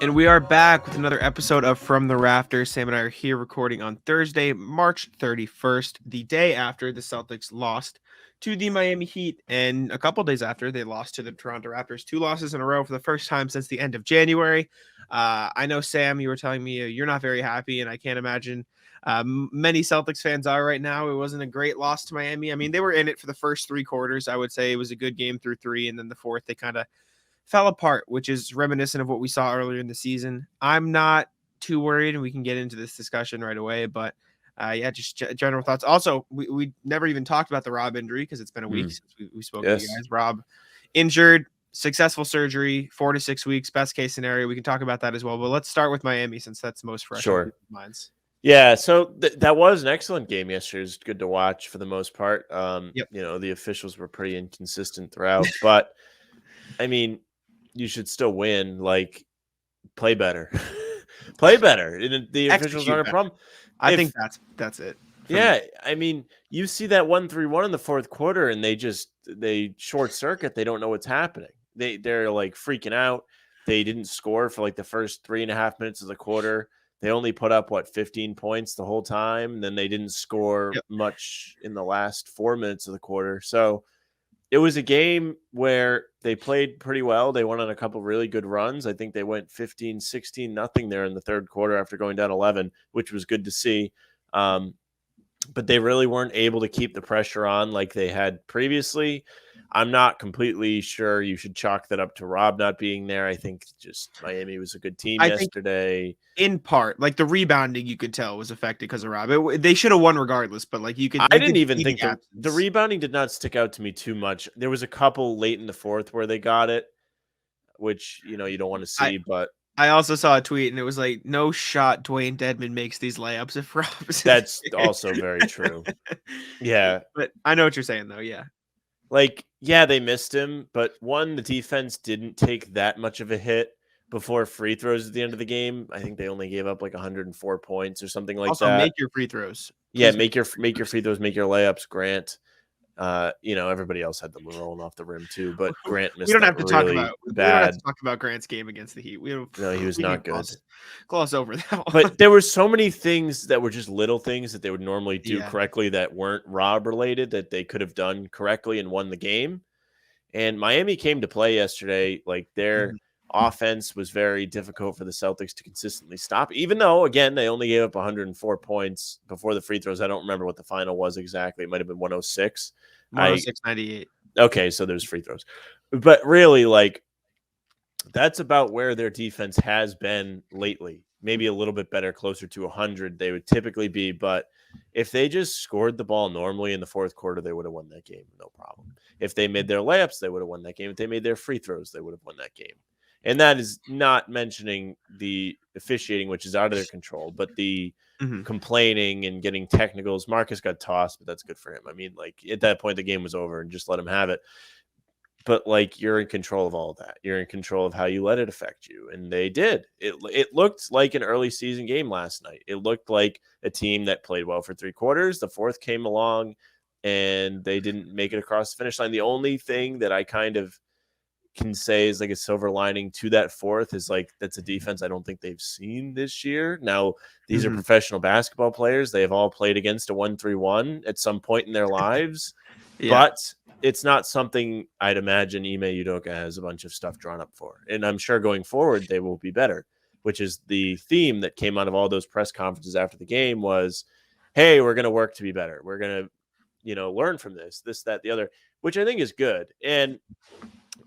And we are back with another episode of From the Rafters. Sam and I are here recording on Thursday, March 31st, the day after the Celtics lost to the Miami Heat. And a couple days after, they lost to the Toronto Raptors. 2 losses in a row for the first time since the end of January. I know, Sam, you were telling me you're not very happy, and I can't imagine many Celtics fans are right now. It wasn't a great loss to Miami. I mean, they were in it for the first 3 quarters. I would say it was a good game through 3, and then the fourth, they kind of fell apart, which is reminiscent of what we saw earlier in the season. I'm not too worried, and we can get into this discussion right away. But yeah, just general thoughts. Also, we never even talked about the Rob injury because it's been a week since we spoke to you guys. Rob injured, successful surgery, 4 to 6 weeks, best case scenario. We can talk about that as well. But let's start with Miami since that's most fresh on people's minds. Yeah, so that was an excellent game yesterday. It was good to watch for the most part. Yep. You know, the officials were pretty inconsistent throughout, but I mean, you should still win. Like, play better, play better. The officials aren't a problem. I think that's it. Yeah, I mean, you see that 1-3-1 in the fourth quarter, and they short circuit. They don't know what's happening. They're like freaking out. They didn't score for like the first 3.5 minutes of the quarter. They only put up 15 points the whole time. And then they didn't score much in the last 4 minutes of the quarter. So it was a game where they played pretty well. They went on a couple really good runs. I think they went 15-16-0 there in the third quarter after going down 11, which was good to see. But they really weren't able to keep the pressure on like they had previously. I'm not completely sure you should chalk that up to Rob not being there. I think just Miami was a good team yesterday. In part, like the rebounding, you could tell was affected because of Rob. They should have won regardless, but like I didn't even think the rebounding did not stick out to me too much. There was a couple late in the fourth where they got it, which you don't want to see. But I also saw a tweet and it was like, no shot Dwayne Dedmon makes these layups if Rob is That's also very true. Yeah. But I know what you're saying though. Yeah. Like, yeah, they missed him, but the defense didn't take that much of a hit before free throws at the end of the game. I think they only gave up like 104 points or something like that. Also, make your free throws. Yeah, make your free throws, make your layups, Grant. Everybody else had them rolling off the rim too, but Grant missed. We don't have to talk about Grant's game against the Heat. No, he was not good. Gloss over that one. But there were so many things that were just little things that they would normally do correctly that weren't Rob related that they could have done correctly and won the game. And Miami came to play yesterday. Like their offense was very difficult for the Celtics to consistently stop, even though, again, they only gave up 104 points before the free throws. I don't remember what the final was exactly. It might have been 106. 106-98. Okay, so there's free throws. But really, like, that's about where their defense has been lately. Maybe a little bit better, closer to 100 they would typically be. But if they just scored the ball normally in the fourth quarter, they would have won that game. No problem. If they made their layups, they would have won that game. If they made their free throws, they would have won that game. And that is not mentioning the officiating, which is out of their control, but the complaining and getting technicals. Marcus got tossed, but that's good for him. I mean, like at that point, the game was over and just let him have it. But like you're in control of all of that. You're in control of how you let it affect you. And they did. It looked like an early season game last night. It looked like a team that played well for 3 quarters. The fourth came along and they didn't make it across the finish line. The only thing that I kind of can say is like a silver lining to that fourth is like that's a defense I don't think they've seen this year. Now, these are professional basketball players. They have all played against a 1-3-1 at some point in their lives. But it's not something I'd imagine Ime Udoka has a bunch of stuff drawn up for. And I'm sure going forward they will be better, which is the theme that came out of all those press conferences after the game was, hey, we're going to work to be better. We're going to, learn from this, that, the other, which I think is good. And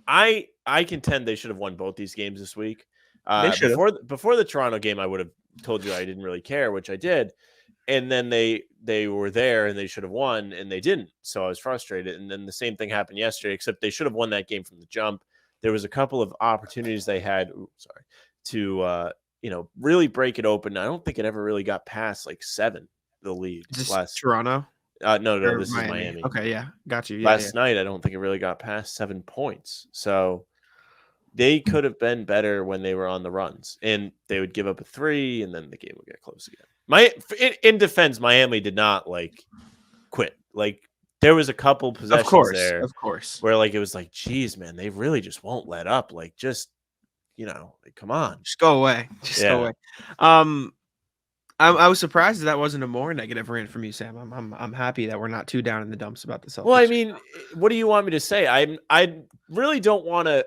I contend they should have won both these games this week. Before the Toronto game, I would have told you I didn't really care, which I did. And then they were there and they should have won and they didn't. So I was frustrated. And then the same thing happened yesterday, except they should have won that game from the jump. There was a couple of opportunities they had, to really break it open. I don't think it ever really got past like 7, the lead. Last Toronto? No, this is Miami. Okay, yeah, got you. Last night, I don't think it really got past 7 points. So they could have been better when they were on the runs, and they would give up a 3, and then the game would get close again. In defense, Miami did not quit. Like there was a couple possessions of course, where like it was like, geez, man, they really just won't let up. Like just like, come on. Just go away. Just go Yeah. away. I was surprised that wasn't a more negative rant from you, Sam. I'm happy that we're not too down in the dumps about the Well, I Celtics. mean, what do you want me to say? I really don't want to.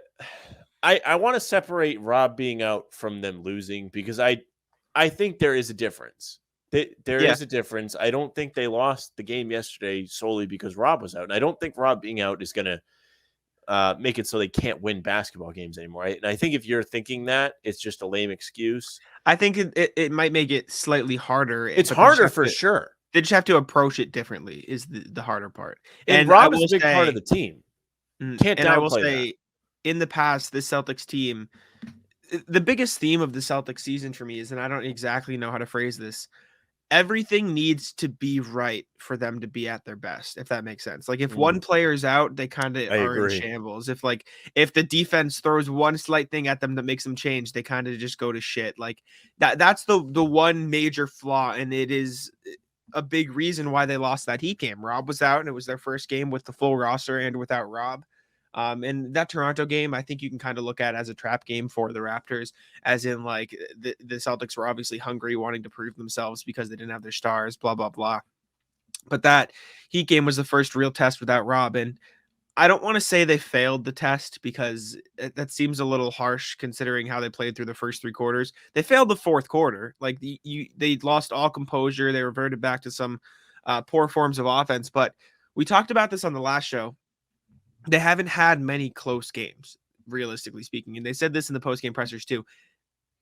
I want to separate Rob being out from them losing, because I think there is a difference. There Yeah, is a difference. I don't think they lost the game yesterday solely because Rob was out, and I don't think Rob being out is going to make it so they can't win basketball games anymore. Right? And I think if you're thinking that, it's just a lame excuse. I think it might make it slightly harder, It's but harder for sure. they just have to approach it differently is the harder part. And And I Rob is will a big part of say, the team. Can't and I will downplay that. say, in the past, this Celtics team, the biggest theme of the Celtics season for me is, and I don't exactly know how to phrase this, everything needs to be right for them to be at their best, if that makes sense. Like if one player is out, they kind of I are in agree. shambles. If the defense throws one slight thing at them that makes them change, they kind of just go to shit. Like that's the one major flaw, and it is a big reason why they lost that Heat game. Rob was out, and it was their first game with the full roster and without Rob. And that Toronto game, I think you can kind of look at as a trap game for the Raptors, as in like the Celtics were obviously hungry, wanting to prove themselves because they didn't have their stars, blah, blah, blah. But that Heat game was the first real test without Rob. And I don't want to say they failed the test because that seems a little harsh considering how they played through the first three quarters. They failed the fourth quarter. Like they lost all composure. They reverted back to some poor forms of offense. But we talked about this on the last show. They haven't had many close games, realistically speaking. And they said this in the post-game pressers too.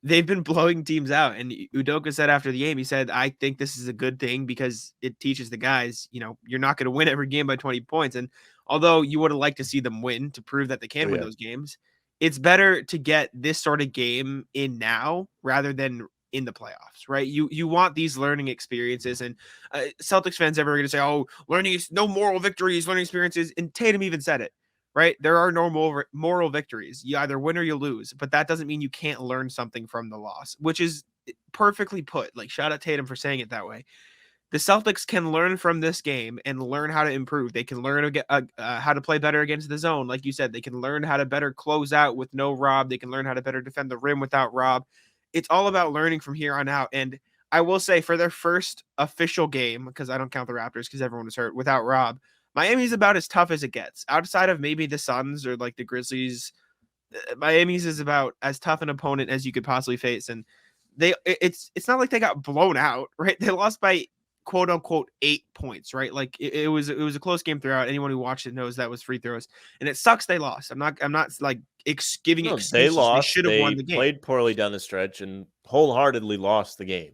They've been blowing teams out. And Udoka said after the game, he said, I think this is a good thing because it teaches the guys, you're not going to win every game by 20 points. And although you would have liked to see them win to prove that they can win those games, it's better to get this sort of game in now rather than in the playoffs, right? You want these learning experiences, and Celtics fans ever going to say, "Oh, learning is no moral victories, learning experiences," and Tatum even said it, right? There are no moral victories. You either win or you lose, but that doesn't mean you can't learn something from the loss, which is perfectly put. Like shout out Tatum for saying it that way. The Celtics can learn from this game and learn how to improve. They can learn how to play better against the zone. Like you said, they can learn how to better close out with no Rob. They can learn how to better defend the rim without Rob. It's all about learning from here on out. And I will say for their first official game, because I don't count the Raptors because everyone was hurt, without Rob, Miami's about as tough as it gets. Outside of maybe the Suns or like the Grizzlies, Miami's is about as tough an opponent as you could possibly face. And it's not like they got blown out, right? They lost by quote unquote 8 points, right? Like it was a close game throughout. Anyone who watched it knows that was free throws, and it sucks they lost. I'm not like giving No, they excuses. They lost. should have won They the game. played poorly down the stretch and wholeheartedly lost the game.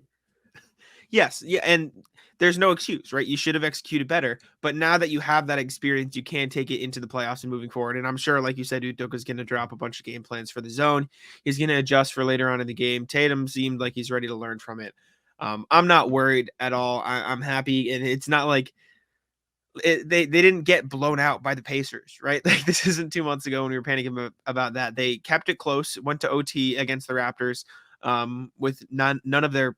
Yes, yeah, and there's no excuse, right? You should have executed better, but now that you have that experience, you can take it into the playoffs and moving forward. And I'm sure, like you said, Udoka's going to drop a bunch of game plans for the zone. He's going to adjust for later on in the game. Tatum seemed like he's ready to learn from it. I'm not worried at all. I'm happy, and it's not like they didn't get blown out by the Pacers, right? Like this isn't 2 months ago when we were panicking about that. They kept it close, went to OT against the Raptors, with none of their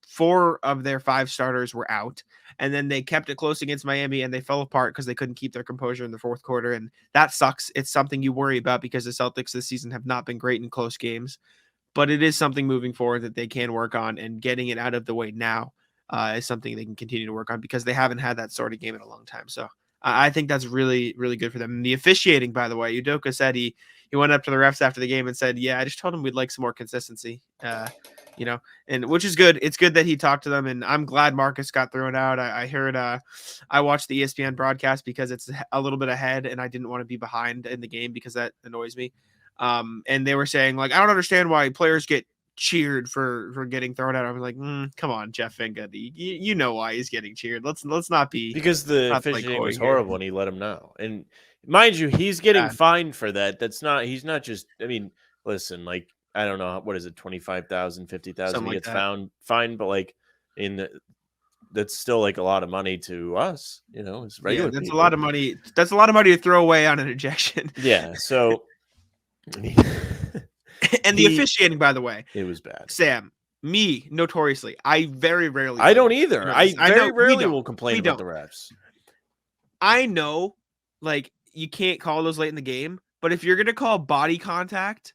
4 of their 5 starters were out, and then they kept it close against Miami, and they fell apart because they couldn't keep their composure in the fourth quarter, and that sucks. It's something you worry about because the Celtics this season have not been great in close games, but it is something moving forward that they can work on, and getting it out of the way now is something they can continue to work on because they haven't had that sort of game in a long time. So I think that's really, really good for them. And the officiating, by the way, Udoka said he went up to the refs after the game and said, "Yeah, I just told him we'd like some more consistency." And which is good. It's good that he talked to them, and I'm glad Marcus got thrown out. I heard I watched the ESPN broadcast because it's a little bit ahead, and I didn't want to be behind in the game because that annoys me. And they were saying like, I don't understand why players get cheered for getting thrown out. I was like, come on, Jeff Van Gundy, you know why he's getting cheered. Let's not be because the not play officiating coy was here. horrible, and he let him know. And mind you, he's getting fined for that. He's not just. I mean, listen, like I don't know what is it, 25,000, 50,000. He gets fined, but like that's still like a lot of money to us, as regular that's people. a lot of money. That's a lot of money to throw away on an ejection. Yeah. So. And the officiating, by the way, it was bad. Sam, me notoriously, I very rarely. I don't either. I very rarely will complain about the refs. I know, like you can't call those late in the game, but if you're gonna call body contact,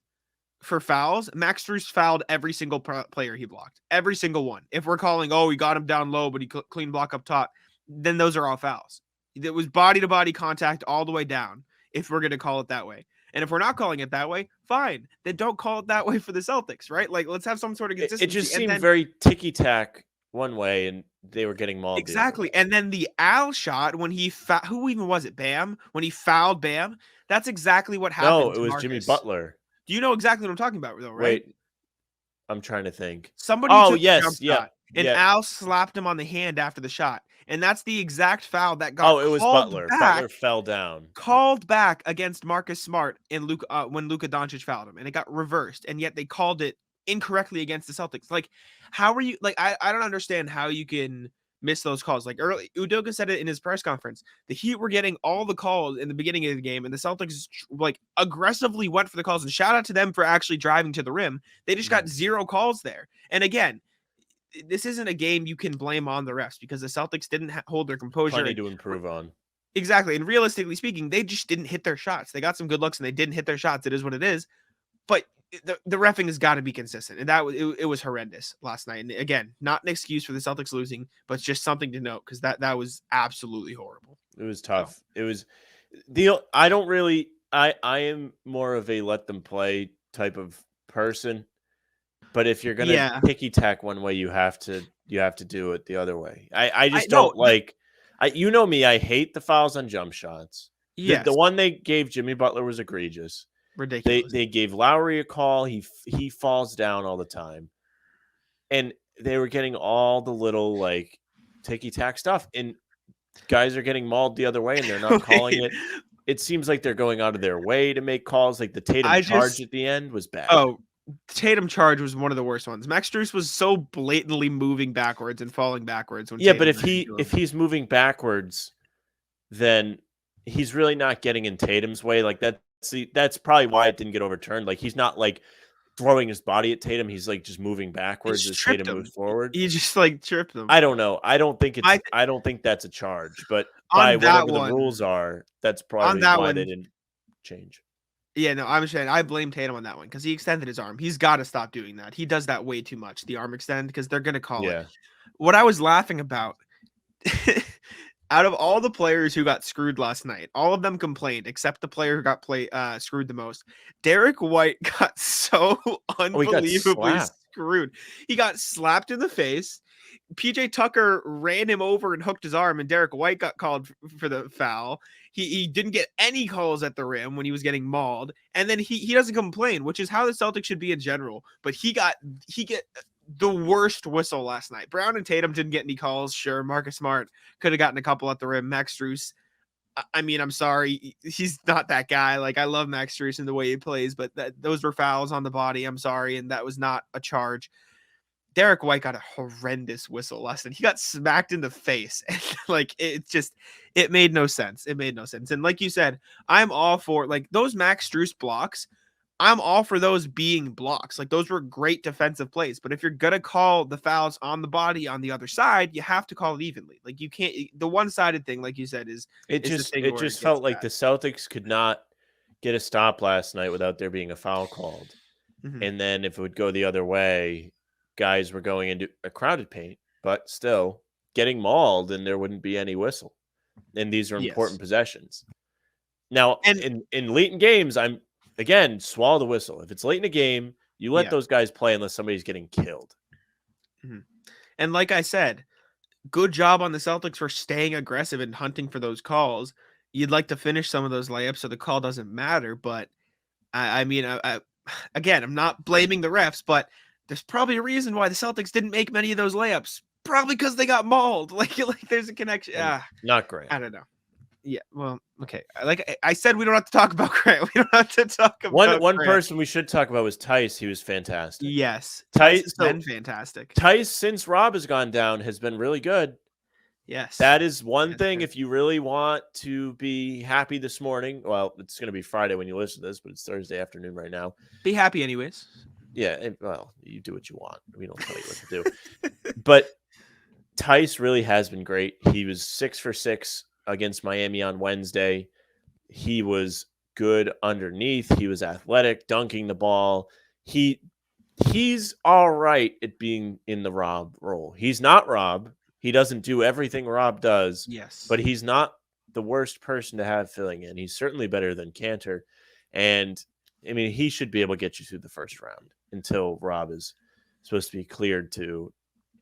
for fouls, Max Strus fouled every single player he blocked. Every single one. If we're calling, oh, he got him down low, but he clean block up top, then those are all fouls. It was body-to-body contact all the way down, if we're going to call it that way. And if we're not calling it that way, fine. Then don't call it that way for the Celtics, right? Like, let's have some sort of consistency. It just seemed very ticky-tack one way, and they were getting mauled. Exactly. And then the Al shot when he who even was it? Bam? When he fouled Bam? That's exactly what happened. No, it was Jimmy Butler. Do you know exactly what I'm talking about, though, right? Wait, I'm trying to think. Somebody took a jump shot, and Al slapped him on the hand after the shot. And that's the exact foul that got it was Butler. Butler fell down. Called back against Marcus Smart and when Luka Doncic fouled him, and it got reversed, and yet they called it incorrectly against the Celtics. Like, how are you? Like, I don't understand how you can miss those calls. Like, early, Udoka said it in his press conference. The Heat were getting all the calls in the beginning of the game, and the Celtics like aggressively went for the calls. And shout out to them for actually driving to the rim. They just got 0 calls there. And again, this isn't a game you can blame on the refs because the Celtics didn't hold their composure. Plenty to improve on. Exactly. And realistically speaking, they just didn't hit their shots. They got some good looks and they didn't hit their shots. It is what it is. But the reffing has got to be consistent. And it was horrendous last night. And again, not an excuse for the Celtics losing, but just something to note because that was absolutely horrible. It was tough. So. It was I am more of a let them play type of person. But if you're gonna ticky tack one way, you have to do it the other way. I just don't like. You know me. I hate the fouls on jump shots. Yes. The one they gave Jimmy Butler was egregious. Ridiculous. They gave Lowry a call. He falls down all the time, and they were getting all the little like ticky tack stuff, and guys are getting mauled the other way, and they're not calling it. It seems like they're going out of their way to make calls. Like the Tatum charge at the end was bad. Oh. Tatum charge was one of the worst ones. Max Strus was so blatantly moving backwards and falling backwards. But if he's moving backwards, then he's really not getting in Tatum's way. Like that's probably why it didn't get overturned. Like he's not like throwing his body at Tatum. He's like just moving backwards as Tatum moves forward. He just like tripped him. I don't know. I don't think that's a charge. But by whatever the rules are, that's probably why they didn't change. Yeah, no, I'm saying I blame Tatum on that one because he extended his arm. He's got to stop doing that. He does that way too much, the arm extend, because they're going to call it. What I was laughing about, out of all the players who got screwed last night, all of them complained except the player who got screwed the most. Derek White got so unbelievably screwed. He got slapped in the face. PJ Tucker ran him over and hooked his arm, and Derek White got called for the foul. He didn't get any calls at the rim when he was getting mauled, and then he doesn't complain, which is how the Celtics should be in general. But he get the worst whistle last night. Brown and Tatum didn't get any calls. Sure, Marcus Smart could have gotten a couple at the rim. Max Strus, I mean, I'm sorry, he's not that guy. Like, I love Max Strus and the way he plays, but those were fouls on the body. I'm sorry, and that was not a charge. Derek White got a horrendous whistle last night. He got smacked in the face. And like, it made no sense. It made no sense. And like you said, I'm all for like those Max Strus blocks. I'm all for those being blocks. Like those were great defensive plays. But if you're going to call the fouls on the body on the other side, you have to call it evenly. Like you can't, the one-sided thing, like you said, it just felt like the Celtics could not get a stop last night without there being a foul called. Mm-hmm. And then if it would go the other way, guys were going into a crowded paint, but still getting mauled, and there wouldn't be any whistle. And these are important possessions. Now, in late in games, again, swallow the whistle. If it's late in a game, you let those guys play unless somebody's getting killed. Mm-hmm. And like I said, good job on the Celtics for staying aggressive and hunting for those calls. You'd like to finish some of those layups so the call doesn't matter, but I mean, again, I'm not blaming the refs, but there's probably a reason why the Celtics didn't make many of those layups. Probably because they got mauled. Like there's a connection. Not great. I don't know. Yeah, well, okay. Like I said, we don't have to talk about Grant. We don't have to talk about one person we should talk about was Tice. He was fantastic. Yes, Tice has been fantastic. Tice, since Rob has gone down, has been really good. Yes, that is one thing. If you really want to be happy this morning, well, it's going to be Friday when you listen to this, but it's Thursday afternoon right now. Be happy anyways. Yeah, well, you do what you want. We don't tell you what to do. But Tice really has been great. He was 6 for 6 against Miami on Wednesday. He was good underneath. He was athletic, dunking the ball. he's all right at being in the Rob role. He's not Rob. He doesn't do everything Rob does, Yes. but he's not the worst person to have filling in. He's certainly better than Cantor. And I mean, he should be able to get you through the first round until Rob is supposed to be cleared to.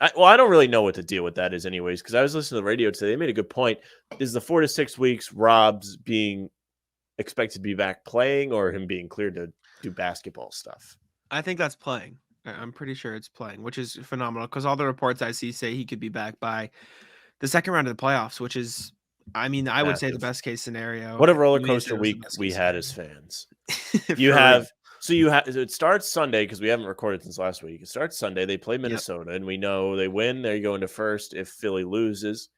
I don't really know what the deal with that is, anyways, because I was listening to the radio today. They made a good point. Is the 4 to 6 weeks Rob's being expected to be back playing, or him being cleared to do basketball stuff? I think that's playing. I'm pretty sure it's playing, which is phenomenal because all the reports I see say he could be back by the second round of the playoffs, which is, I mean, I would say the Massive. best case scenario. What a roller You may say coaster it was the week best we case had as fans. scenario. You For real. have it starts Sunday because we haven't recorded since last week. It starts Sunday. They play Yep. Minnesota, and we know they win. They go into first. If Philly loses,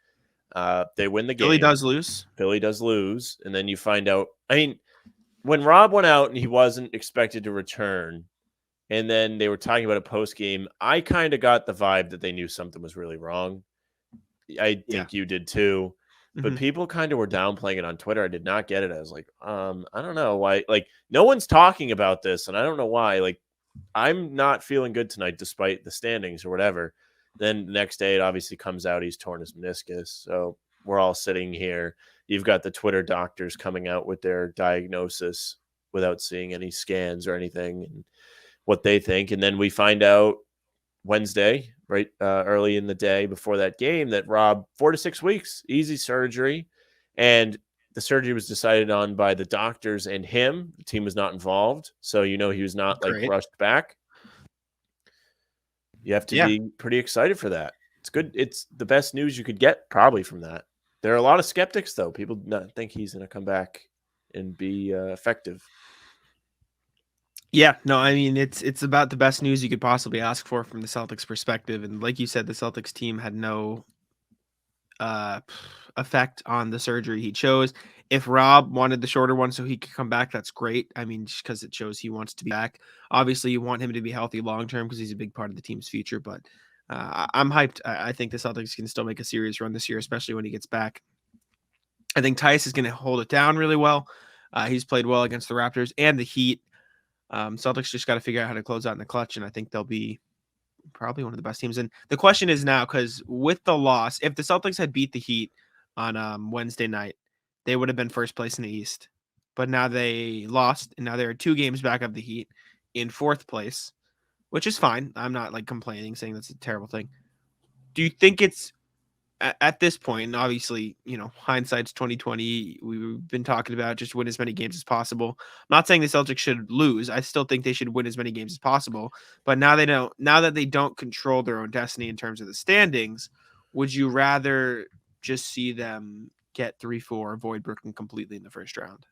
they win the game. Philly does lose. Philly does lose, and then you find out. I mean, when Rob went out and he wasn't expected to return, and then they were talking about a post game, I kind of got the vibe that they knew something was really wrong. I think you did too. But people kind of were downplaying it on Twitter. I did not get it. I was like, I don't know why. Like, no one's talking about this, and I don't know why. Like, I'm not feeling good tonight, despite the standings or whatever. Then the next day, it obviously comes out he's torn his meniscus. So we're all sitting here. You've got the Twitter doctors coming out with their diagnosis without seeing any scans or anything, and what they think. And then we find out Wednesday, right, early in the day before that game, that Rob, 4 to 6 weeks, easy surgery. And the surgery was decided on by the doctors and him. The team was not involved. So, he was not like rushed back. You have to be pretty excited for that. It's good. It's the best news you could get probably from that. There are a lot of skeptics, though. People not think he's going to come back and be effective. Yeah, no, I mean, it's about the best news you could possibly ask for from the Celtics perspective. And like you said, the Celtics team had no effect on the surgery he chose. If Rob wanted the shorter one so he could come back, that's great. I mean, just because it shows he wants to be back. Obviously, you want him to be healthy long term because he's a big part of the team's future. But I'm hyped. I think the Celtics can still make a serious run this year, especially when he gets back. I think Tice is going to hold it down really well. He's played well against the Raptors and the Heat. Celtics just got to figure out how to close out in the clutch, and I think they'll be probably one of the best teams. And the question is now, because with the loss, if the Celtics had beat the Heat on Wednesday night, they would have been first place in the East. But now they lost, and now they're 2 games back of the Heat in 4th place, which is fine. I'm not like complaining, saying that's a terrible thing. Do you think it's at this point, and obviously, hindsight's 2020. We've been talking about just win as many games as possible. I'm not saying the Celtics should lose. I still think they should win as many games as possible. But now they don't. Now that they don't control their own destiny in terms of the standings, would you rather just see them get 3-4, avoid Brooklyn completely in the first round?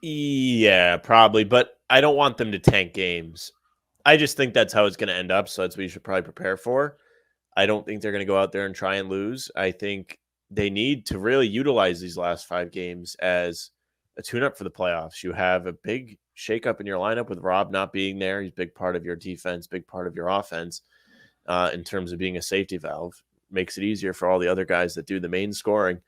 Yeah, probably. But I don't want them to tank games. I just think that's how it's going to end up. So that's what you should probably prepare for. I don't think they're going to go out there and try and lose. I think they need to really utilize these last 5 games as a tune-up for the playoffs. You have a big shakeup in your lineup with Rob not being there. He's a big part of your defense, big part of your offense in terms of being a safety valve. Makes it easier for all the other guys that do the main scoring.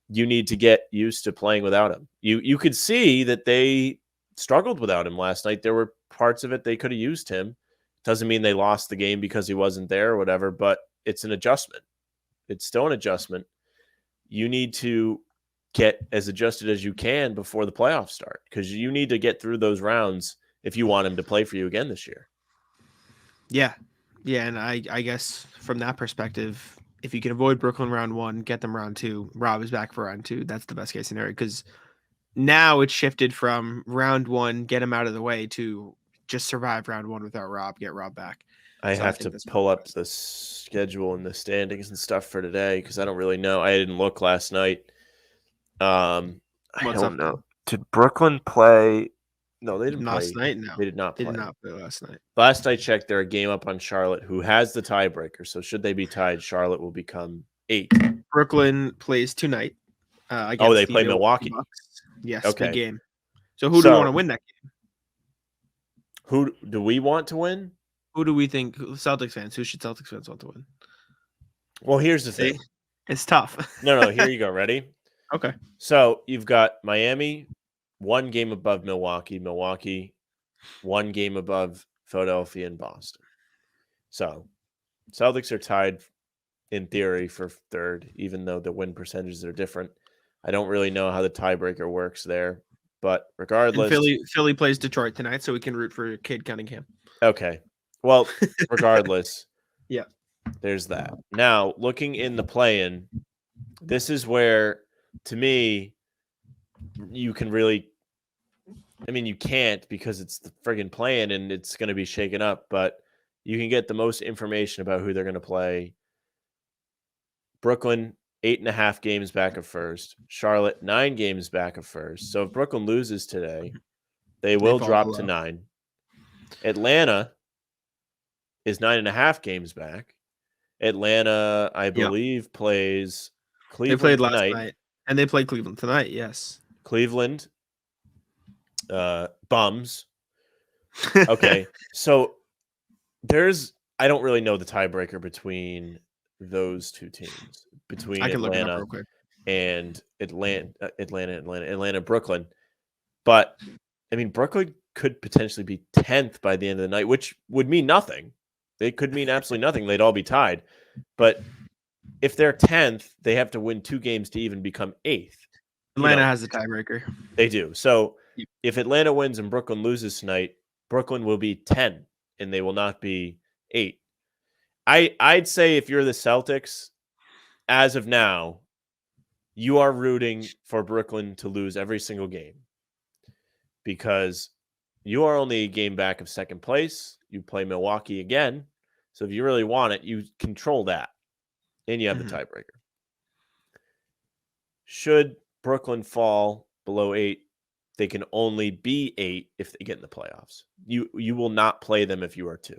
You need to get used to playing without him. You could see that they struggled without him last night. There were parts of it they could have used him. Doesn't mean they lost the game because he wasn't there or whatever, but it's an adjustment. It's still an adjustment. You need to get as adjusted as you can before the playoffs start because you need to get through those rounds if you want him to play for you again this year. Yeah. Yeah, and I guess from that perspective, if you can avoid Brooklyn round 1, get them round 2, Rob is back for round 2, that's the best case scenario because now it's shifted from round 1, get him out of the way, to just survive round 1 without Rob, get Rob back. I have to pull up the schedule and the standings and stuff for today because I don't really know. I didn't look last night. I don't know. Did Brooklyn play? No, they didn't play. Last night, no. They did not play. They did not play last night. Last I checked, they're a game up on Charlotte, who has the tiebreaker. So should they be tied, Charlotte will become 8. Brooklyn plays tonight. They play Milwaukee. Bucks. Yes, okay. Big game. So who do we want to win that game? Who do we want to win? Who do we think? Celtics fans. Who should Celtics fans want to win? Well, here's the thing. It's tough. No. Here you go. Ready? Okay. So you've got Miami, 1 game above Milwaukee. Milwaukee one game above Philadelphia and Boston. So Celtics are tied in theory for third, even though the win percentages are different. I don't really know how the tiebreaker works there, but And regardless, Philly plays Detroit tonight, so we can root for Cade Cunningham. okay. Well, regardless, Yeah. there's that. Now, looking in the play-in, this is where, to me, you can really. I mean, you can't because it's the friggin' play-in and it's going to be shaken up, but you can get the most information about who they're going to play. Brooklyn, 8.5 games back of first. Charlotte, 9 games back of first. So if Brooklyn loses today, they will drop to 9. Atlanta is 9.5 games back. Atlanta, I believe, plays Cleveland they played tonight. last night, and they played Cleveland tonight. Yes, Cleveland, bums. Okay, so I don't really know the tiebreaker between those two teams, between Atlanta and Atlanta, Brooklyn. But I mean, Brooklyn could potentially be 10th by the end of the night, which would mean nothing. They could mean absolutely nothing. They'd all be tied. But if they're 10th, they have to win 2 games to even become 8th. Atlanta has the tiebreaker. They do. So if Atlanta wins and Brooklyn loses tonight, Brooklyn will be 10 and they will not be 8. I'd say if you're the Celtics, as of now, you are rooting for Brooklyn to lose every single game because you are only a game back of second place. You play Milwaukee again. So if you really want it, you control that and you have the tiebreaker. Should Brooklyn fall below 8, they can only be 8 if they get in the playoffs. You will not play them if you are 2.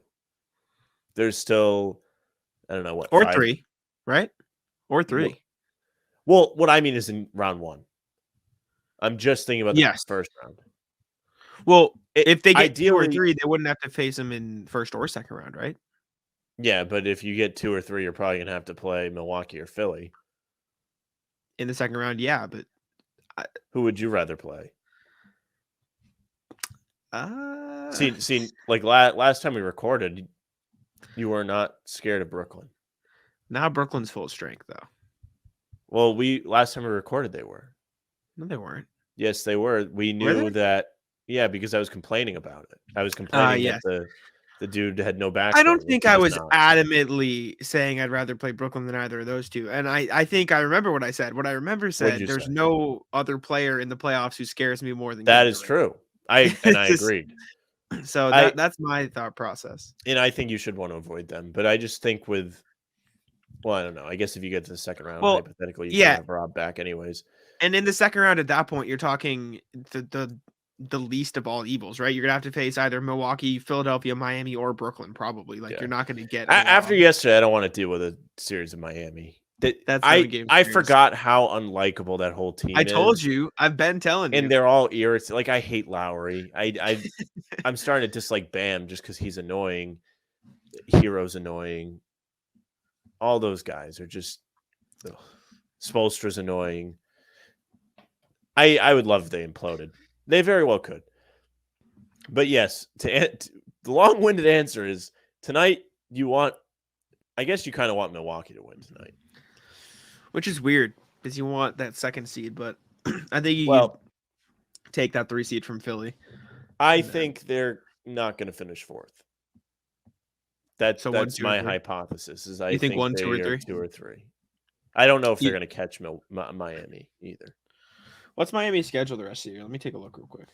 There's still, I don't know what, or 5? 3, right? Or 3. Well, what I mean is in round 1. I'm just thinking about the first round. Well, if they get 2 or 3, they wouldn't have to face them in first or second round, right? Yeah, but if you get 2 or 3, you're probably gonna have to play Milwaukee or Philly in the second round. Yeah, but who would you rather play? See, like last time we recorded, you were not scared of Brooklyn. Now Brooklyn's full strength, though. Well, last time we recorded, they were. No, they weren't. Yes, they were. We knew that. Yeah, because I was complaining about it. I was complaining that the dude had no backbone. I don't think I was adamantly saying I'd rather play Brooklyn than either of those two. And I think I remember what I said. What I remember said, there's no other player in the playoffs who scares me more than that is true. I agreed. So that's my thought process. And I think you should want to avoid them. But I just think I don't know. I guess if you get to the second round, hypothetically, you should have Rob back anyways. And in the second round, at that point, you're talking the least of all evils, right? You're gonna have to face either Milwaukee, Philadelphia, Miami, or Brooklyn, probably. You're not gonna get after yesterday. I don't want to deal with a series of Miami. I forgot how unlikable that whole team is. I told you. I've been telling you. And they're all irritated. Like, I hate Lowry. I'm starting to dislike Bam just because he's annoying. Hero's annoying. All those guys are just Spoelstra's annoying. I would love if they imploded. They very well could. But yes, the long-winded answer is tonight I guess you kind of want Milwaukee to win tonight. Which is weird because you want that second seed, but I think you take that 3 seed from Philly. I think they're not going to finish 4th. That's my hypothesis. Is I think 1, 2, or 3? 2 or 3. I don't know if they're going to catch Miami either. What's Miami's schedule the rest of the year? Let me take a look real quick.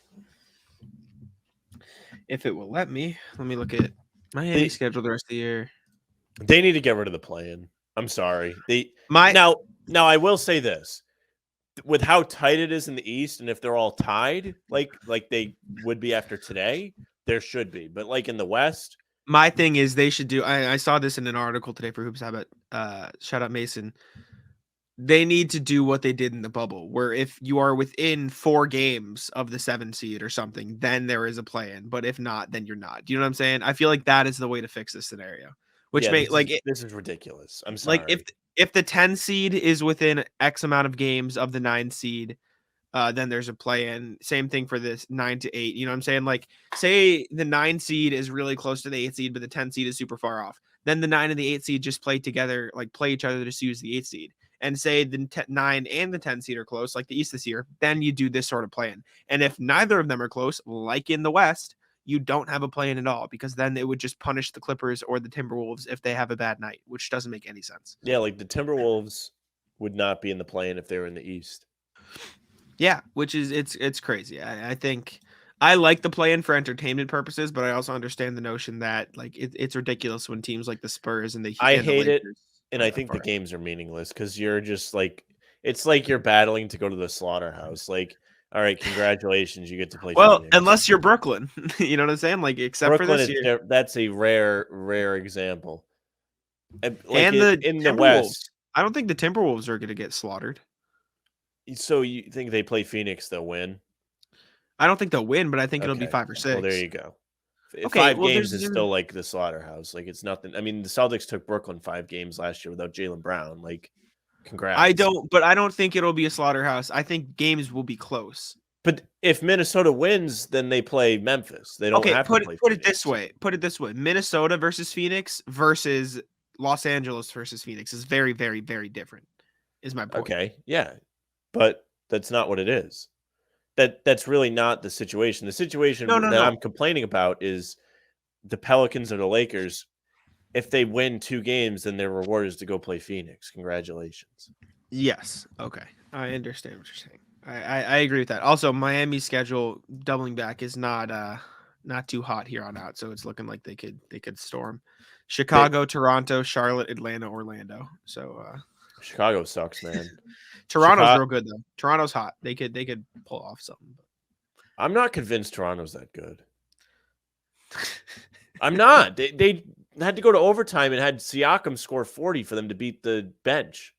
If it will let me look at Miami's schedule the rest of the year. They need to get rid of the play-in. I'm sorry. Now I will say this. With how tight it is in the East, and if they're all tied, like they would be after today, there should be. But like in the West, my thing is they should do. I saw this in an article today for Hoops Habit. Shout out Mason. They need to do what they did in the bubble, where if you are within 4 games of the 7 seed or something, then there is a play-in. But if not, then you're not. Do you know what I'm saying? I feel like that is the way to fix this scenario. Which this is ridiculous. I'm sorry. Like if the 10 seed is within X amount of games of the 9 seed, then there's a play-in. Same thing for this 9 to 8. You know what I'm saying? Like, say the 9 seed is really close to the 8 seed, but the 10 seed is super far off. Then the 9 and the 8 seed just play together, like play each other to use the 8 seed. And say the 9 and the 10 seed are close, like the East this year, then you do this sort of play-in. And if neither of them are close, like in the West, you don't have a play-in at all, because then it would just punish the Clippers or the Timberwolves if they have a bad night, which doesn't make any sense. Yeah, like the Timberwolves would not be in the play-in if they were in the East. Yeah, which is it's crazy. I think I like the play-in for entertainment purposes, but I also understand the notion that like it's ridiculous when teams like the Spurs and the I and the hate it, Lakers and are I that think the far. games are meaningless because you're just like, it's like you're battling to go to the slaughterhouse. Like, all right, congratulations, you get to play Well, Phoenix. unless you're Brooklyn, you know what I'm saying? Like, except for Brooklyn this is year, that's a rare example. Like and the in the Timberwolves. West. I don't think the Timberwolves are going to get slaughtered. So you think they play Phoenix, they'll win? I don't think they'll win, but I think it'll be Okay. 5 or Well, there 6. you go. Okay, 5 well, games is still like the slaughterhouse. Like it's nothing. I mean, the Celtics took Brooklyn 5 games last year without Jaylen Brown. Like, congrats. I don't think it'll be a slaughterhouse. I think games will be close. But if Minnesota wins, then they play Memphis. They don't Okay, have to play put it Phoenix. this way. Put it this way. Minnesota versus Phoenix versus Los Angeles versus Phoenix is very, very, very different. Is my point. Okay, yeah, but that's not what it is. That's really not the situation. The situation No, no, that I'm no. complaining about is the Pelicans or the Lakers. If they win 2 games, then their reward is to go play Phoenix. Congratulations. Yes. Okay. I understand what you're saying. I agree with that. Also, Miami's schedule doubling back is not too hot here on out, so it's looking like they could storm Chicago, Toronto, Charlotte, Atlanta, Orlando. So Chicago sucks, man. Toronto's real good though. Toronto's hot. They could pull off something. I'm not convinced Toronto's that good. I'm not. They had to go to overtime and had Siakam score 40 for them to beat the bench.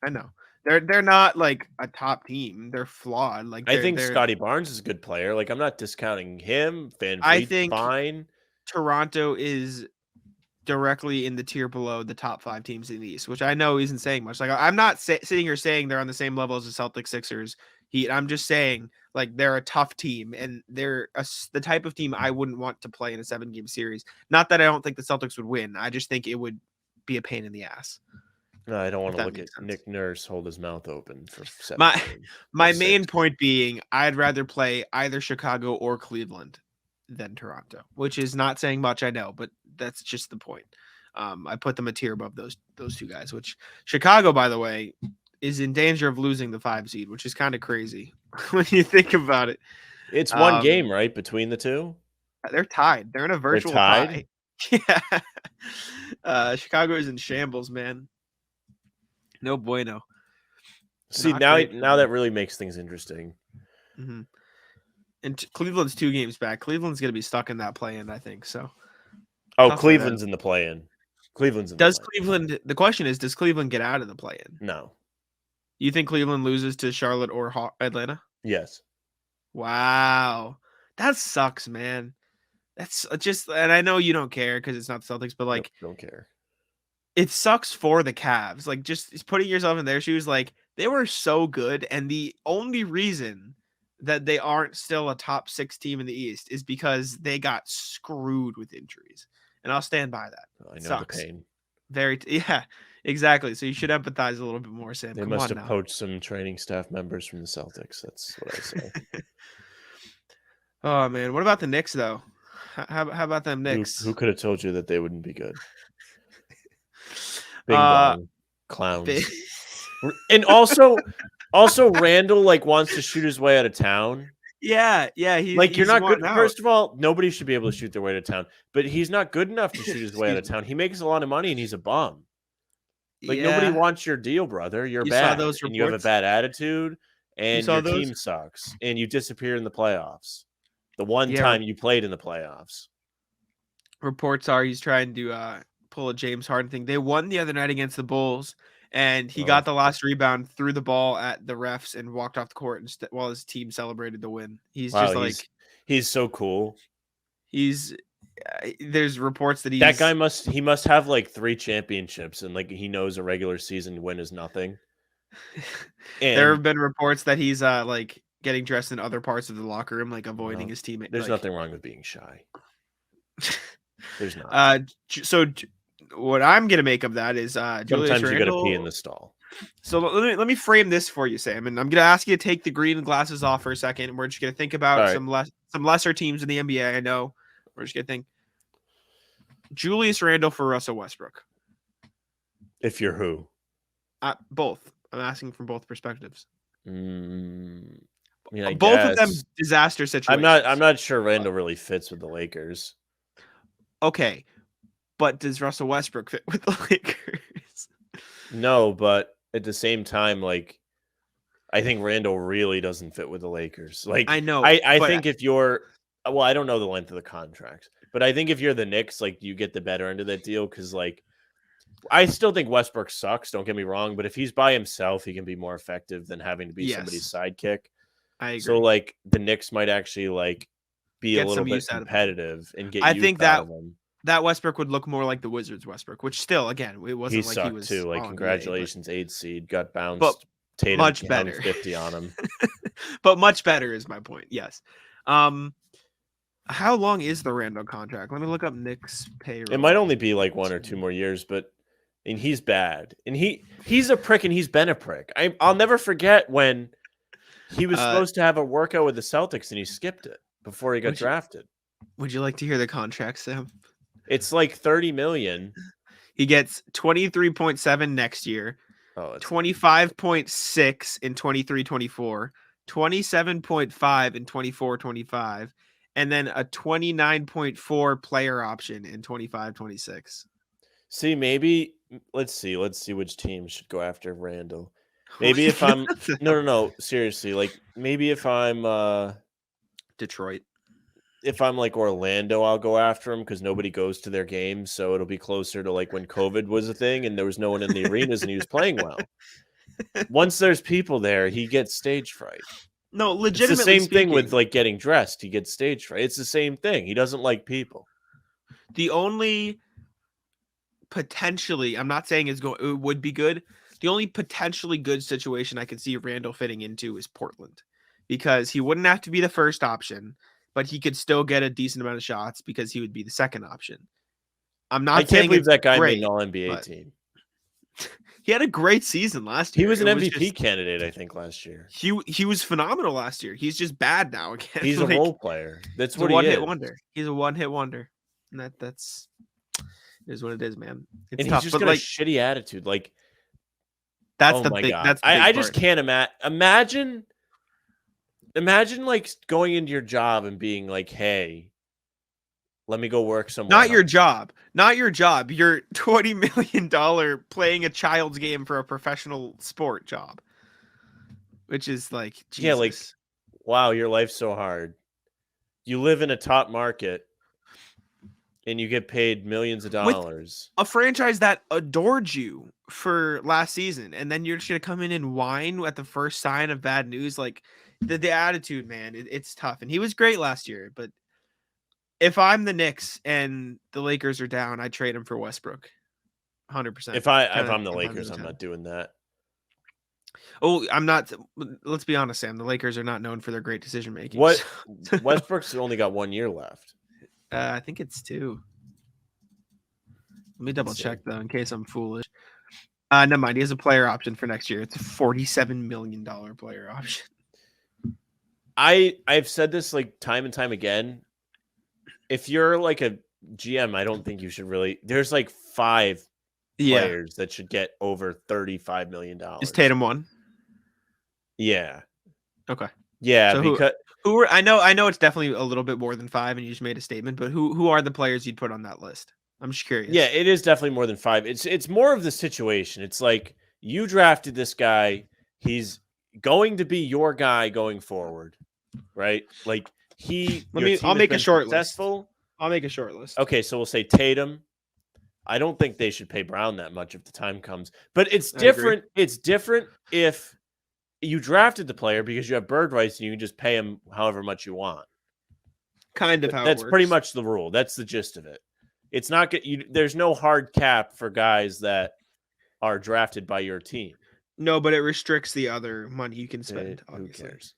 I know. They're not like a top team. They're flawed. Like I think Scotty Barnes is a good player. Like I'm not discounting him. Van I Vliet's think fine. Toronto is directly in the tier below the top 5 teams in the East, which I know isn't saying much. Like I'm not sitting here saying they're on the same level as the Celtics, Sixers, Heat. I'm just saying like they're a tough team, and they're the type of team I wouldn't want to play in a 7-game series. Not that I don't think the Celtics would win. I just think it would be a pain in the ass. No, I don't want to look at Makes sense. Nick Nurse hold his mouth open for 7 My games. main point being I'd rather play either Chicago or Cleveland than Toronto, which is not saying much, I know, but that's just the point. I put them a tier above those 2 guys, which Chicago, by the way, is in danger of losing the 5 seed, which is kind of crazy when you think about it. It's one game, right, between the two? They're tied. They're in a virtual tie. Yeah. Chicago is in shambles, man. No bueno. See, now that really makes things interesting. Mm-hmm. And Cleveland's 2 games back. Cleveland's going to be stuck in that play-in, I think. So. Oh, Cleveland's in the play-in. The question is, does Cleveland get out of the play-in? No. You think Cleveland loses to Charlotte or Atlanta? Yes. Wow. That sucks, man. That's just, and I know you don't care because it's not the Celtics, but like, don't care. It sucks for the Cavs. Like, just putting yourself in their shoes, like, they were so good. And the only reason that they aren't still a top 6 team in the East is because they got screwed with injuries. And I'll stand by that. I know the pain. Yeah, exactly. So you should empathize a little bit more, Sam. They must have poached some training staff members from the Celtics. That's what I say. Oh, man. What about the Knicks, though? How about them Knicks? Who could have told you that they wouldn't be good? Bing bong. Clowns. And also Randall like wants to shoot his way out of town. Yeah. You're not good. First of all, nobody should be able to shoot their way to town, but he's not good enough to shoot his way out of town. He makes a lot of money and he's a bum. Nobody wants your deal, brother. You're bad, and you have a bad attitude, and your team sucks, and you disappear in the playoffs. The one time you played in the playoffs. Reports are he's trying to pull a James Harden thing. They won the other night against the Bulls, and he got the last rebound, threw the ball at the refs, and walked off the court while his team celebrated the win. He's so cool. There's reports that that guy must have like 3 championships, and like he knows a regular season win is nothing. There have And been reports that he's like getting dressed in other parts of the locker room, like avoiding well, his teammate. there's Like, nothing wrong with being shy. There's not. So what I'm gonna make of that is Julius Sometimes you got to pee in Randle. the stall. So let me frame this for you, Sam, and I'm gonna ask you to take the green glasses off for a second. And we're just gonna think All about right. some lesser teams in the NBA. I know we're just gonna think Julius Randle for Russell Westbrook. If you're who? Both. I'm asking from both perspectives. I mean, I Both of them guess. disaster I'm situations. not sure Randall really fits with the Lakers. Okay, but does Russell Westbrook fit with the Lakers? No, but at the same time, like, I think Randall really doesn't fit with the Lakers. Like, I know, I but think if you're, well, I don't know the length of the contracts, but I think if you're the Knicks, like, you get the better end of that deal because, like, I still think Westbrook sucks. Don't get me wrong, but if he's by himself, he can be more effective than having to be somebody's yes, sidekick. I So, agree. like, the Knicks might actually like be a Get little some bit use out of him. competitive and get I use think out that of him. that Westbrook would look more like the Wizards Westbrook, which still, again, it He wasn't like he sucked too. was Like, all NBA, congratulations, 8th seed, got but bounced. Tatum much hung better. 50 on him. But much better is my point. Yes. How long is the Randall contract? Let me look up Knicks payroll. It might only be like 1 or 2 more years, but and he's bad. And he's a prick and he's been a prick. I'll never forget when he was supposed to have a workout with the Celtics and he skipped it before he got drafted. Would you like to hear the contract, Sam? It's like 30 million. He gets 23.7 next year. Oh, it's 25.6 in 23-24, 27.5 in 24-25, and then a 29.4 player option in 25-26. See, maybe let's see which team should go after Randall. Maybe if I'm no, seriously, like maybe if I'm Detroit. If I'm like Orlando, I'll go after him because nobody goes to their games, so it'll be closer to like when COVID was a thing and there was no one in the arenas and he was playing well. Once there's people there, he gets stage fright. No, It's the legitimately same thing with speaking, like getting dressed. He gets stage fright. It's the same thing. He doesn't like people. the only potentially, I'm not saying it would be good. The only potentially good situation I could see Randall fitting into is Portland, because he wouldn't have to be the first option, but he could still get a decent amount of shots because he would be the second option. I'm I not can't saying believe it's that guy made great, an All NBA but team. he had a great season last year. He was an It MVP candidate, I think, last year. He was phenomenal last year. He's just bad now again. He's Like, a role player. That's he's what a he one-hit is. wonder. He's a one-hit wonder. And that's is what it is, man. It's And tough, he's just but got like a shitty attitude. Like, that's oh the my big God. that's the big I part. just can't imagine like going into your job and being like, hey, let me go work somewhere. Not your job. Not your job. Your $20 million playing a child's game for a professional sport job. Which is like, Jesus. Yeah, like, wow, your life's so hard. You live in a top market and you get paid millions of dollars. A franchise that adored you for last season, and then you're just gonna come in and whine at the first sign of bad news. Like the attitude, man, it's tough. And he was great last year, but if I'm the Knicks and the Lakers are down, I trade him for Westbrook. 100%. If I'm the Lakers, I'm not doing that. Oh, I'm not. Let's be honest, Sam. The Lakers are not known for their great decision making. What? Westbrook's only got 1 year left. I think it's 2. Let me double check though, in case I'm foolish. Never mind. He has a player option for next year. It's a $47 million player option. I've said this like time and time again. If you're like a GM, I don't think you should really. There's like 5 players that should get over $35 million. Is Tatum one? Yeah. Okay. Yeah, so because who were I know it's definitely a little bit more than 5, and you just made a statement, but who are the players you'd put on that list? I'm just curious. Yeah, it is definitely more than 5. It's more of the situation. It's like you drafted this guy. He's going to be your guy going forward, right? Like I'll make a short list. I'll make a short list. Okay, so we'll say Tatum. I don't think they should pay Brown that much if the time comes. But it's different. It's different if you drafted the player because you have bird rights and you can just pay him however much you want. Kind of how that's it works. Pretty much the rule. That's the gist of it. It's not there's no hard cap for guys that are drafted by your team. No, but it restricts the other money you can spend. Who Obviously. cares?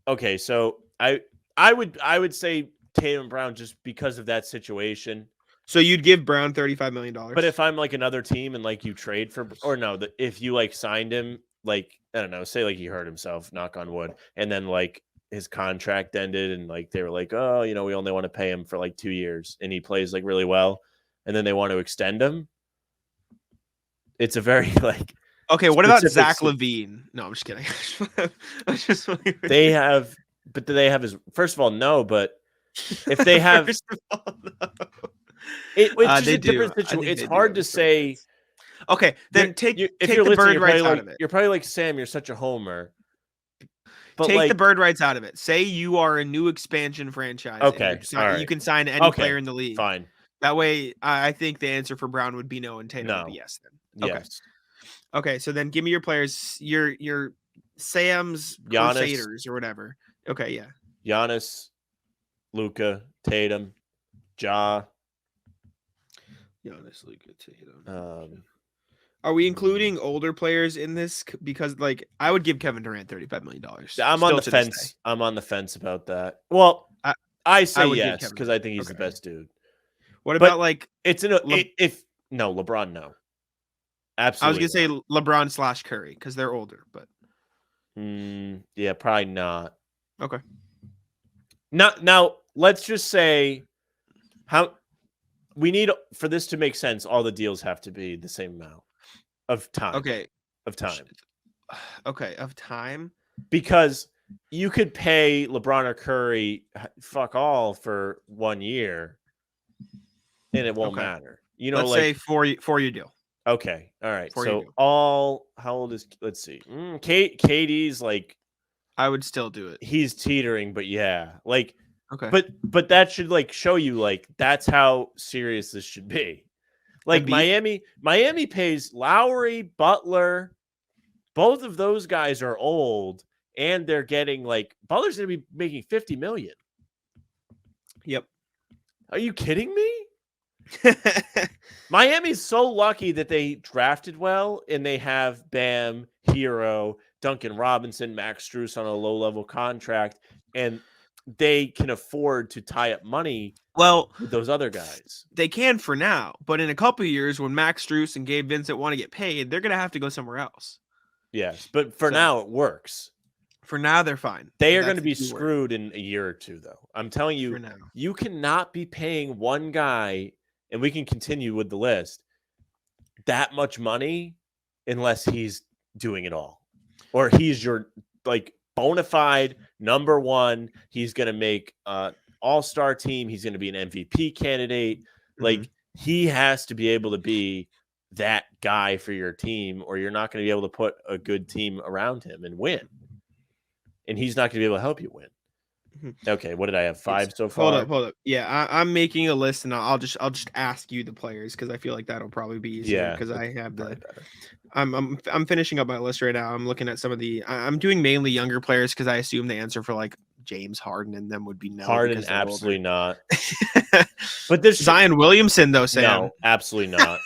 Okay, so I would say Tatum Brown just because of that situation. So you'd give Brown $35 million. But if I'm like another team and like you trade for, or no, if you like signed him, like I don't know, say like he hurt himself, knock on wood, and then like his contract ended and like they were like, oh, we only want to pay him for like 2 years and he plays like really well, and then they want to extend him. It's a very like okay. What about specific Zach LaVine? No, I'm just kidding. They have, but do they have his? First of all, no. But if they have, First of all, no. it's just they a different do. situation. It's they do hard have to a story say. fits. Okay, then If take you're the listening, bird you're rights probably out like of it. you're probably like Sam. You're such a homer. But Take like, the bird rights out of it. Say you are a new expansion franchise. okay, And all right, you can sign any okay, player in the league. fine. That way, I think the answer for Brown would be no, and Tatum would be No, yes. Then okay, yes. okay. So then give me your players. Your Sam's Giannis, Crusaders or whatever. Okay, yeah. Giannis, Luka, Tatum, Ja. Giannis, Luka, Tatum. Are we including older players in this? Because like I would give Kevin Durant $35 million. I'm on the fence. I'm on the fence about that. Well, I say yes because I think he's the best dude. What about like it's no LeBron? No, absolutely. I was gonna say LeBron / Curry because they're older, but yeah, probably not. Okay. Now let's just say how we need for this to make sense. All the deals have to be the same amount of time. Okay. Of time. Okay, of time. Because you could pay LeBron or Curry fuck all for 1 year, and it won't matter. Let's say 4-year deal. Okay, all right. So how old is? Let's see. KD's like. I would still do it. He's teetering, but yeah, like. Okay. But that should like show you like that's how serious this should be. Like Miami pays Lowry, Butler. Both of those guys are old, and they're getting like Butler's going to be making $50 million. Yep. Are you kidding me? Miami's so lucky that they drafted well, and they have Bam, Hero, Duncan Robinson, Max Strus on a low-level contract, and they can afford to tie up money. Well, with those other guys, they can for now, but in a couple of years, when Max Strus and Gabe Vincent want to get paid, they're going to have to go somewhere else. Yes, but for now it works. For now, they're fine. They are going to be screwed in a year or two, though. I'm telling you, you cannot be paying one guy, and we can continue with the list, that much money unless he's doing it all, or he's your like bona fide number one. He's going to make all-star team. He's going to be an MVP candidate. Like he has to be able to be that guy for your team, or you're not going to be able to put a good team around him and win. And he's not going to be able to help you win. Okay, what did I have? 5 so far? Hold up. Yeah, I'm making a list, and I'll just ask you the players because I feel like that'll probably be easier. Because I have the. I'm finishing up my list right now. I'm looking at some of the. I'm doing mainly younger players because I assume the answer for like James Harden and them would be no. Harden, absolutely not. But there's Zion Williamson though, Sam. No, absolutely not.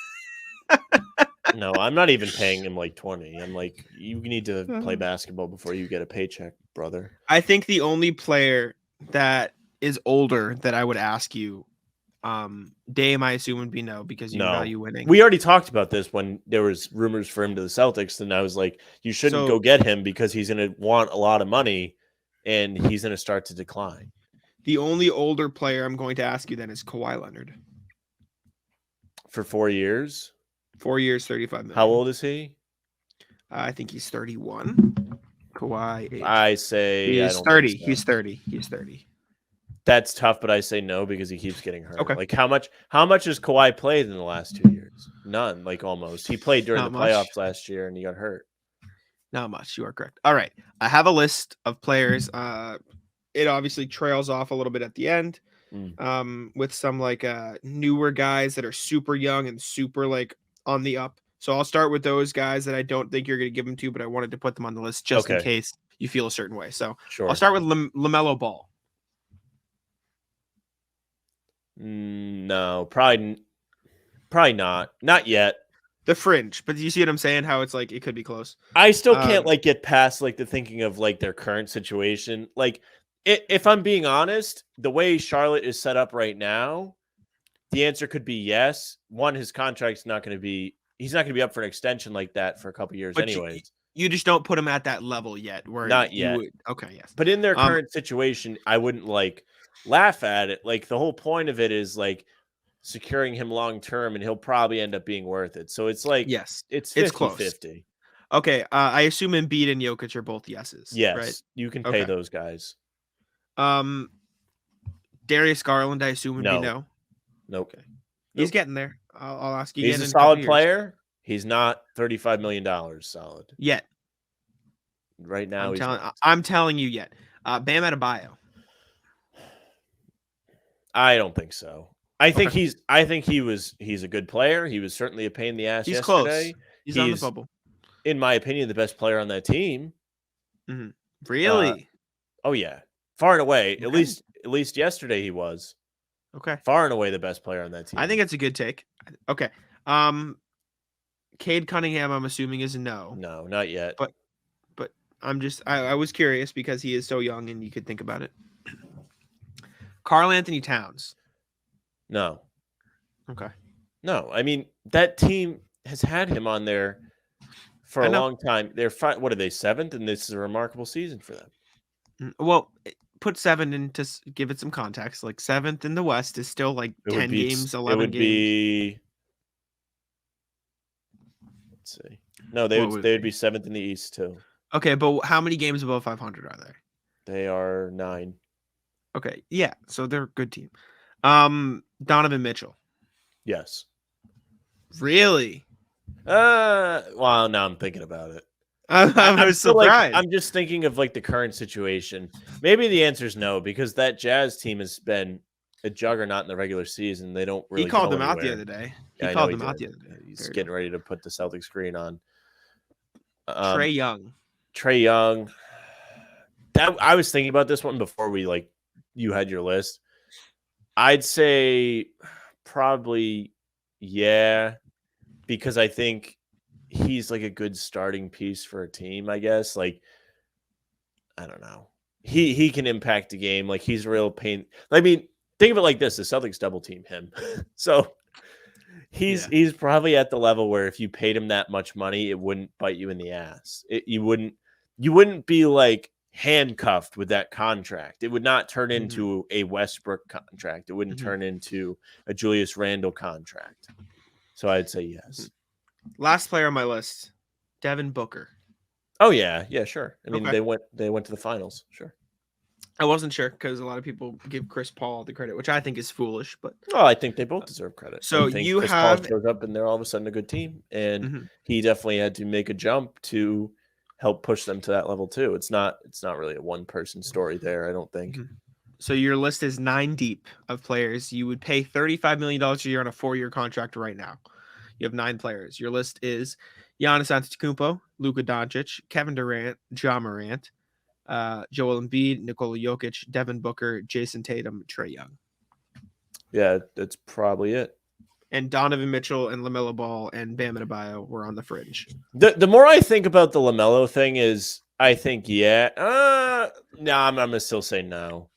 No, I'm not even paying him like 20. I'm like, you need to play basketball before you get a paycheck, brother. I think the only player that is older that I would ask you, Dame, I assume would be no because you value winning. We already talked about this when there was rumors for him to the Celtics, and I was like, you shouldn't go get him because he's going to want a lot of money, and he's going to start to decline. The only older player I'm going to ask you then is Kawhi Leonard. For 4 years? 4 years, $35 million. How old is he? I think he's 31. Kawhi. I say he's 30. So. He's 30. He's 30. That's tough, but I say no because he keeps getting hurt. Okay. Like how much has Kawhi played in the last 2 years? None, like almost. He played during the playoffs last year and he got hurt. Not much. You are correct. All right. I have a list of players. It obviously trails off a little bit at the end. With some like newer guys that are super young and super like on the up. So I'll start with those guys that I don't think you're going to give them to, but I wanted to put them on the list just in case you feel a certain way. So I'll start with LaMelo Ball. No, probably not. Not yet. the fringe. But you see what I'm saying? How it's like it could be close. I still can't like get past like the thinking of like their current situation. Like if I'm being honest, the way Charlotte is set up right now, the answer could be yes. One, his contract's not going to be he's not going to be up for an extension like that for a couple years But anyways. you just don't put him at that level yet where Not you yet. would. Okay, yes. But in their current situation, I wouldn't like laugh at it. Like the whole point of it is like securing him long term, and he'll probably end up being worth it. So it's like yes, it's it's close. 50-50. Okay, I assume Embiid and Jokic are both yeses. Yes, right? you can pay those guys. Darius Garland, I assume would be no. Nope. Okay. He's getting there. I'll ask you. He's a solid player. He's not $35 million solid yet. Right now, I'm telling you yet. Bam Adebayo. I don't think so. I think he's a good player. He was certainly a pain in the ass yesterday. Close. He's on the bubble. In my opinion, the best player on that team. Mm-hmm. Really? Oh yeah, far and away. Okay. At least yesterday he was. Okay. Far and away the best player on that team. I think it's a good take. Okay. Cade Cunningham, I'm assuming is a no. No, not yet. But I'm just I was curious because he is so young and you could think about it. Karl Anthony Towns. No. Okay. No, I mean that team has had him on there for a long time. They're what are they, 7th, and this is a remarkable season for them. Well, put 7 in to give it some context. Like 7th in the West is still like 10 games, 11 games. It would be. Let's see. No, they would be 7th in the East too. Okay, but how many games above 500 are there? They are 9. Okay, yeah, so they're a good team. Donovan Mitchell. Yes. Really? Well, now I'm thinking about it. I was surprised. I'm just thinking of like the current situation. Maybe the answer is no, because that Jazz team has been a juggernaut in the regular season. They don't really. He called them out the other day. He called them out the other day. He's getting ready to put the Celtics screen on. Trae Young. I was thinking about this one before you had your list. I'd say probably yeah, because I think he's like a good starting piece for a team, I guess. Like, I don't know. He can impact the game. Like, he's a real pain. I mean, think of it like this. The Celtics double team him. So he's probably at the level where if you paid him that much money, it wouldn't bite you in the ass. You wouldn't be like handcuffed with that contract. It would not turn into a Westbrook contract. It wouldn't turn into a Julius Randle contract. So I'd say yes. Last player on my list, Devin Booker. Oh yeah, sure. I mean, they went to the finals. Sure. I wasn't sure because a lot of people give Chris Paul the credit, which I think is foolish. But I think they both deserve credit. So Chris Paul shows up and they're all of a sudden a good team, and he definitely had to make a jump to help push them to that level too. It's not really a one person story there, I don't think. So your list is 9 deep of players you would pay $35 million a year on a 4-year contract right now. You have 9 players. Your list is Giannis Antetokounmpo, Luka Doncic, Kevin Durant, Ja Morant, Joel Embiid, Nikola Jokic, Devin Booker, Jason Tatum, Trae Young. Yeah, that's probably it. And Donovan Mitchell and LaMelo Ball and Bam Adebayo were on the fringe. The more I think about the LaMelo thing is, I think, no, I'm going to still say no.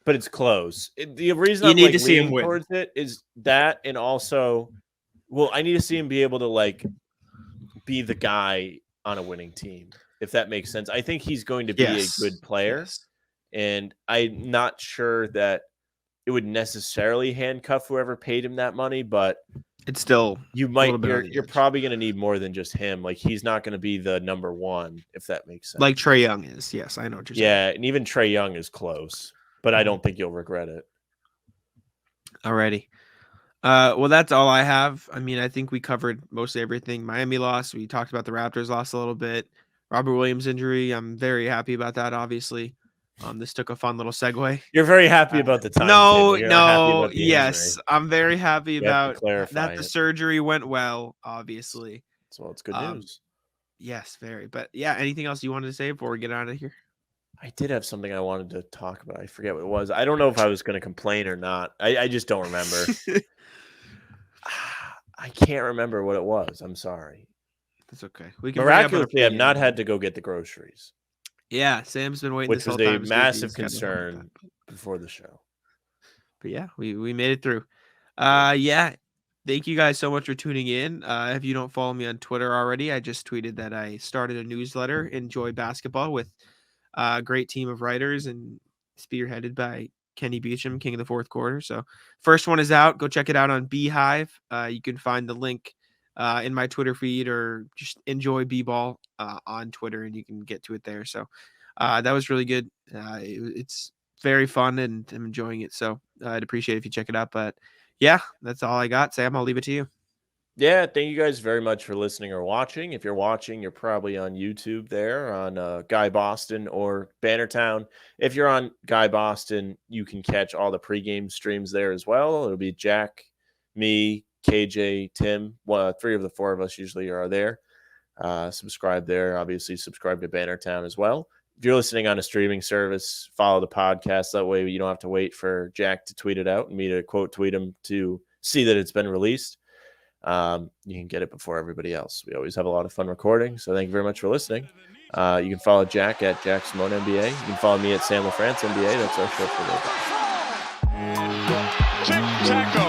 But it's close. The reason I'm like leaning towards it is that, and also, well, I need to see him be able to like be the guy on a winning team, if that makes sense. I think he's going to be a good player, and I'm not sure that it would necessarily handcuff whoever paid him that money, but it's still you're probably going to need more than just him. Like, he's not going to be the number one, if that makes sense. Like Trae Young is. Yes, I know what you're saying. Yeah, and even Trae Young is close, but I don't think you'll regret it. Alrighty. Well, that's all I have. I mean, I think we covered mostly everything. Miami lost. We talked about the Raptors lost a little bit. Robert Williams injury. I'm very happy about that, obviously. This took a fun little segue. You're very happy about the time. Yes. I'm very happy about that. The surgery went well, obviously. So it's good news. Yes, very. But yeah, anything else you wanted to say before we get out of here? I did have something I wanted to talk about. I forget what it was. I don't know if I was going to complain or not. I just don't remember. I can't remember what it was. I'm sorry. That's okay. We can bring it up on a Miraculously, I've pregame not though. had to go get the groceries, Yeah, Sam's been waiting which this was whole a time to see if massive he's got enough money like that. concern before the show. But yeah, we made it through. Yeah. Thank you guys so much for tuning in. If you don't follow me on Twitter already, I just tweeted that I started a newsletter, Enjoy Basketball, with a great team of writers and spearheaded by Kenny Beecham, King of the Fourth Quarter. So first one is out. Go check it out on Beehive. You can find the link in my Twitter feed, or just Enjoy B-Ball on Twitter, and you can get to it there. So that was really good. It's very fun, and I'm enjoying it. So I'd appreciate it if you check it out. But yeah, that's all I got. Sam, I'll leave it to you. Yeah, thank you guys very much for listening or watching. If you're watching, you're probably on YouTube there on Guy Boston or Bannertown. If you're on Guy Boston, you can catch all the pregame streams there as well. It'll be Jack, me, KJ, Tim. Three of the four of us usually are there. Subscribe there. Obviously, subscribe to Bannertown as well. If you're listening on a streaming service, follow the podcast. That way you don't have to wait for Jack to tweet it out and me to quote tweet him to see that it's been released. You can get it before everybody else. We always have a lot of fun recording, so thank you very much for listening. You can follow Jack at Jack Simone NBA. You can follow me at Sam LaFrance NBA. That's our show for today. Tic-tac-toe.